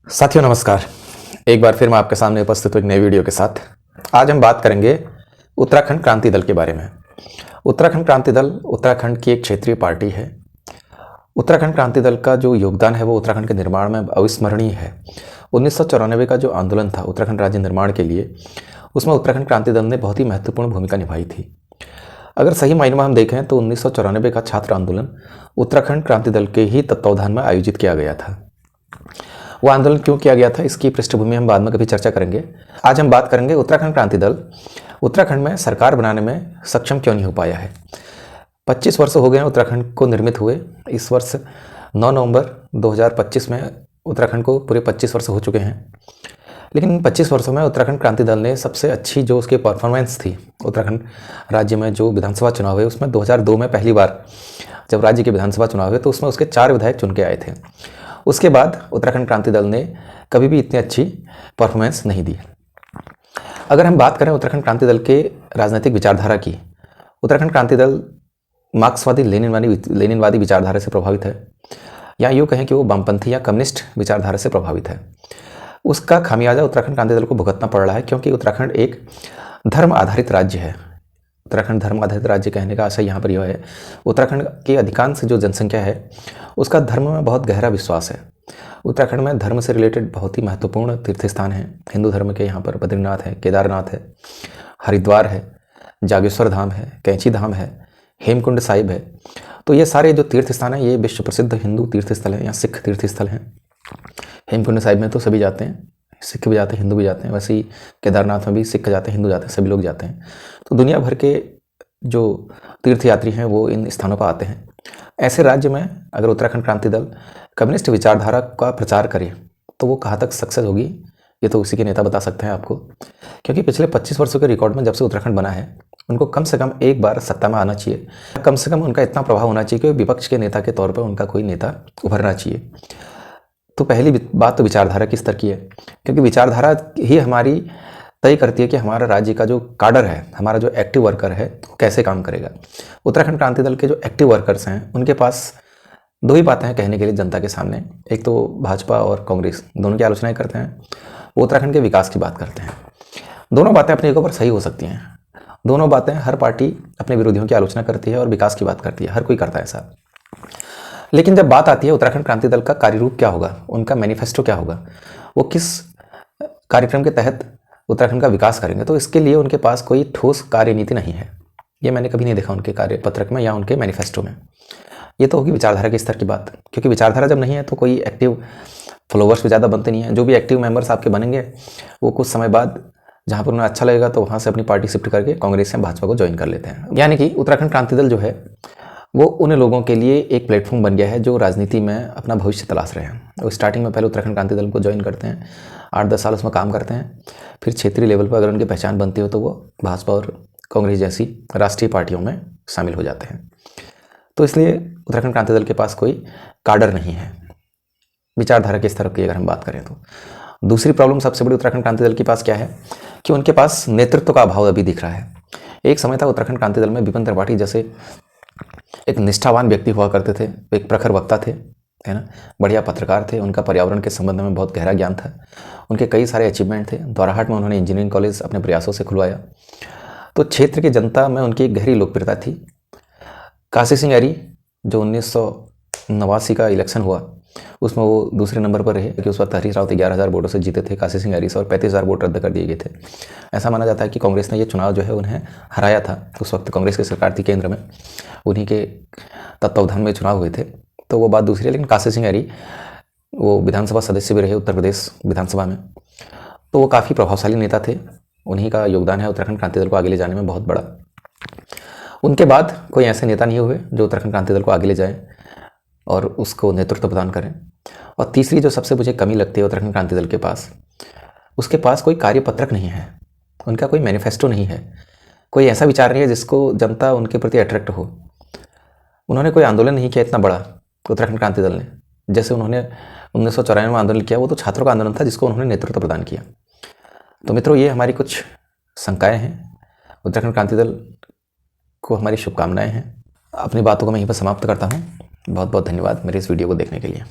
साथियों नमस्कार। एक बार फिर मैं आपके सामने उपस्थित हूँ एक नई वीडियो के साथ। आज हम बात करेंगे उत्तराखंड क्रांति दल के बारे में। उत्तराखंड क्रांति दल उत्तराखंड की एक क्षेत्रीय पार्टी है। उत्तराखंड क्रांति दल का जो योगदान है वो उत्तराखंड के निर्माण में अविस्मरणीय है। 1994 का जो आंदोलन था उत्तराखंड राज्य निर्माण के लिए, उसमें उत्तराखंड क्रांति दल ने बहुत ही महत्वपूर्ण भूमिका निभाई थी। अगर सही मायने में हम देखें तो 1994 का छात्र आंदोलन उत्तराखंड क्रांति दल के ही तत्वावधान में आयोजित किया गया था। वो आंदोलन क्यों किया गया था इसकी पृष्ठभूमि हम बाद में कभी चर्चा करेंगे। आज हम बात करेंगे उत्तराखंड क्रांति दल उत्तराखंड में सरकार बनाने में सक्षम क्यों नहीं हो पाया है। 25 वर्ष हो गए हैं उत्तराखंड को निर्मित हुए। इस वर्ष 9 नवंबर 2025 में उत्तराखंड को पूरे 25 वर्ष हो चुके हैं। लेकिन इन 25 वर्षों में उत्तराखंड क्रांति दल ने सबसे अच्छी जो उसकी परफॉर्मेंस थी, उत्तराखंड राज्य में जो विधानसभा चुनाव हुए उसमें 2002 में पहली बार जब राज्य के विधानसभा चुनाव हुए तो उसमें उसके 4 विधायक चुन के आए थे। उसके बाद उत्तराखंड क्रांति दल ने कभी भी इतनी अच्छी परफॉर्मेंस नहीं दी। अगर हम बात करें उत्तराखंड क्रांति दल के राजनीतिक विचारधारा की, उत्तराखंड क्रांति दल मार्क्सवादी लेनिनवादी विचारधारा से प्रभावित है, या यूँ कहें कि वो वामपंथी या कम्युनिस्ट विचारधारा से प्रभावित है। उसका खामियाजा उत्तराखंड क्रांति दल को भुगतना पड़ रहा है, क्योंकि उत्तराखंड एक धर्म आधारित राज्य है। उत्तराखंड धर्म आधारित राज्य कहने का आशय यहाँ पर यह है, उत्तराखंड की अधिकांश जो जनसंख्या है उसका धर्म में बहुत गहरा विश्वास है। उत्तराखंड में धर्म से रिलेटेड बहुत ही महत्वपूर्ण तीर्थ स्थान हैं। हिंदू धर्म के यहाँ पर बद्रीनाथ है, केदारनाथ है, हरिद्वार है, जागेश्वर धाम है, कैंची धाम है, हेमकुंड साहिब है। तो ये सारे जो तीर्थ स्थान हैं ये विश्व प्रसिद्ध हिंदू तीर्थ स्थल हैं या सिख तीर्थ स्थल हैं। हेमकुंड साहिब में तो सभी जाते हैं, सिख भी जाते हैं, हिंदू भी जाते हैं। वैसे ही केदारनाथ में भी सिख जाते हैं, हिंदू जाते हैं, सभी लोग जाते हैं। तो दुनिया भर के जो तीर्थयात्री हैं वो इन स्थानों पर आते हैं। ऐसे राज्य में अगर उत्तराखंड क्रांति दल कम्युनिस्ट विचारधारा का प्रचार करे तो वो कहाँ तक सक्सेस होगी, ये तो उसी के नेता बता सकते हैं आपको। क्योंकि पिछले 25 वर्षों के रिकॉर्ड में जब से उत्तराखंड बना है उनको कम से कम एक बार सत्ता में आना चाहिए, कम से कम उनका इतना प्रभाव होना चाहिए कि विपक्ष के नेता के तौर पर उनका कोई नेता उभरना चाहिए। तो पहली बात तो विचारधारा किस तरह की है, क्योंकि विचारधारा ही हमारी तय करती है कि हमारा राज्य का जो काडर है, हमारा जो एक्टिव वर्कर है वो कैसे काम करेगा। उत्तराखंड क्रांति दल के जो एक्टिव वर्कर्स हैं उनके पास 2 ही बातें हैं कहने के लिए जनता के सामने। एक तो भाजपा और कांग्रेस दोनों की आलोचनाएं करते हैं, वो उत्तराखंड के विकास की बात करते हैं। दोनों बातें अपने ऊपर सही हो सकती हैं, दोनों बातें हर पार्टी अपने विरोधियों की आलोचना करती है और विकास की बात करती है, हर कोई करता है ऐसा। लेकिन जब बात आती है उत्तराखंड क्रांति दल का कार्यरूप क्या होगा, उनका मैनिफेस्टो क्या होगा, वो किस कार्यक्रम के तहत उत्तराखंड का विकास करेंगे, तो इसके लिए उनके पास कोई ठोस कार्यनीति नहीं है। ये मैंने कभी नहीं देखा उनके कार्यपत्रक में या उनके मैनिफेस्टो में। ये तो होगी विचारधारा के स्तर की बात, क्योंकि विचारधारा जब नहीं है तो कोई एक्टिव फॉलोवर्स भी ज़्यादा बनते नहीं हैं। जो भी एक्टिव मेंबर्स आपके बनेंगे वो कुछ समय बाद जहाँ पर उन्हें अच्छा लगेगा तो वहाँ से अपनी पार्टी शिफ्ट करके कांग्रेस या भाजपा को ज्वाइन कर लेते हैं। यानी कि उत्तराखंड क्रांति दल जो है वो उन लोगों के लिए एक प्लेटफॉर्म बन गया है जो राजनीति में अपना भविष्य तलाश रहे हैं। वो स्टार्टिंग में पहले उत्तराखंड क्रांति दल को ज्वाइन करते हैं, 8-10 साल उसमें काम करते हैं, फिर क्षेत्रीय लेवल पर अगर उनकी पहचान बनती हो तो वो भाजपा और कांग्रेस जैसी राष्ट्रीय पार्टियों में शामिल हो जाते हैं। तो इसलिए उत्तराखंड क्रांति दल के पास कोई काडर नहीं है विचारधारा के स्तर की अगर हम बात करें तो। दूसरी प्रॉब्लम सबसे बड़ी उत्तराखंड क्रांति दल के पास क्या है कि उनके पास नेतृत्व का अभाव अभी दिख रहा है। एक समय था उत्तराखंड क्रांति दल में विपिन त्रिपाठी जैसे एक निष्ठावान व्यक्ति हुआ करते थे, एक प्रखर वक्ता थे, है ना, बढ़िया पत्रकार थे, उनका पर्यावरण के संबंध में बहुत गहरा ज्ञान था, उनके कई सारे अचीवमेंट थे। द्वाराहाट में उन्होंने इंजीनियरिंग कॉलेज अपने प्रयासों से खुलवाया, तो क्षेत्र की जनता में उनकी एक गहरी लोकप्रियता थी। काशी सिंह ऐरी जो 1989 का इलेक्शन हुआ उसमें वो दूसरे नंबर पर रहे, क्योंकि उस वक्त हरीश रावत 11,000 वोटों से जीते थे काशी सिंह ऐरी से, और 35,000 वोट रद्द कर दिए गए थे। ऐसा माना जाता है कि कांग्रेस ने ये चुनाव जो है उन्हें हराया था। उस वक्त कांग्रेस की सरकार थी केंद्र में, उन्हीं के तत्वावधान में चुनाव हुए थे, तो वो बात दूसरी है। लेकिन काशी सिंह ऐरी वो विधानसभा सदस्य भी रहे उत्तर प्रदेश विधानसभा में, तो वो काफ़ी प्रभावशाली नेता थे। उन्हीं का योगदान है उत्तराखंड क्रांति दल को आगे ले जाने में बहुत बड़ा। उनके बाद कोई ऐसे नेता नहीं हुए जो उत्तराखंड क्रांति दल को आगे ले जाए और उसको नेतृत्व प्रदान करें। और तीसरी जो सबसे मुझे कमी लगती है उत्तराखंड क्रांति दल के पास, उसके पास कोई कार्यपत्रक नहीं है, उनका कोई मैनिफेस्टो नहीं है, कोई ऐसा विचार नहीं है जिसको जनता उनके प्रति अट्रैक्ट हो। उन्होंने कोई आंदोलन नहीं किया इतना बड़ा उत्तराखंड क्रांति दल ने, जैसे उन्होंने 1994 में आंदोलन किया, वो तो छात्रों का आंदोलन था जिसको उन्होंने नेतृत्व प्रदान किया। तो मित्रों, ये हमारी कुछ शंकाएँ हैं। उत्तराखंड क्रांति दल को हमारी शुभकामनाएँ हैं। अपनी बातों को मैं यहीं पर समाप्त करता हूँ। बहुत बहुत धन्यवाद मेरे इस वीडियो को देखने के लिए।